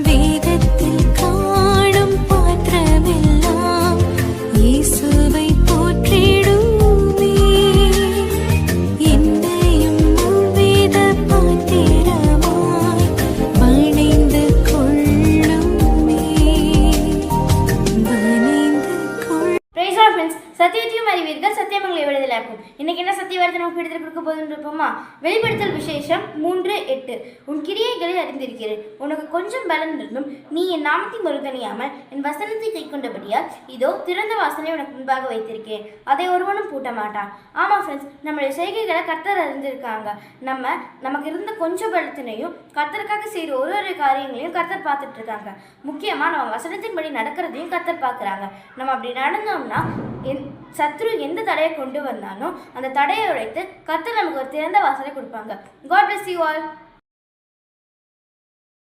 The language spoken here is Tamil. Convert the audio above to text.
வேதத்தில் காணும் பாத்திரமெல்லாம் இயேசுவை போற்றிடுமே. என்னையும் வேத பாத்திரமாய் வணைந்து கொள்ளுமே. சத்தியத்தையும் அறிவீர்கள், சத்தியமங்களை விடுதலாக்கும். இன்னைக்கு என்ன சத்திய வார்த்தை நமக்கு விடுதலை கொடுக்க போதுன்னு இருப்போமா? வெளிப்படுத்தல் விசேஷம் 3:8. உன் கிரியைகளை அறிந்திருக்கிறேன், உனக்கு கொஞ்சம் பலன் இருந்தும் நீ என் நாமத்தை மறுதணியாமல் என் வசனத்தை கை கொண்டபடியால் இதோ திறந்த வாசனை உனக்கு முன்பாக வைத்திருக்கேன், அதை ஒருவனும் பூட்ட மாட்டான். ஆமாம் ஃப்ரெண்ட்ஸ், நம்மளுடைய செய்கைகளை கர்த்தர் அறிந்திருக்காங்க. நமக்கு இருந்த கொஞ்சம் பலத்தினையும் கர்த்தருக்காக செய்கிற ஒரு காரியங்களையும் கர்த்தர் பார்த்துட்டு இருக்காங்க. முக்கியமாக நம்ம வசனத்தின்படி நடக்கிறதையும் கர்த்தர் பார்க்குறாங்க. நம்ம அப்படி நடந்தோம்னா சத்ரு எந்த தடையை கொண்டு வந்தாலும் அந்த தடையை உடைத்து கர்த்தர் நமக்கு ஒரு திறந்த வாசலை கொடுப்பாங்க. God bless you all.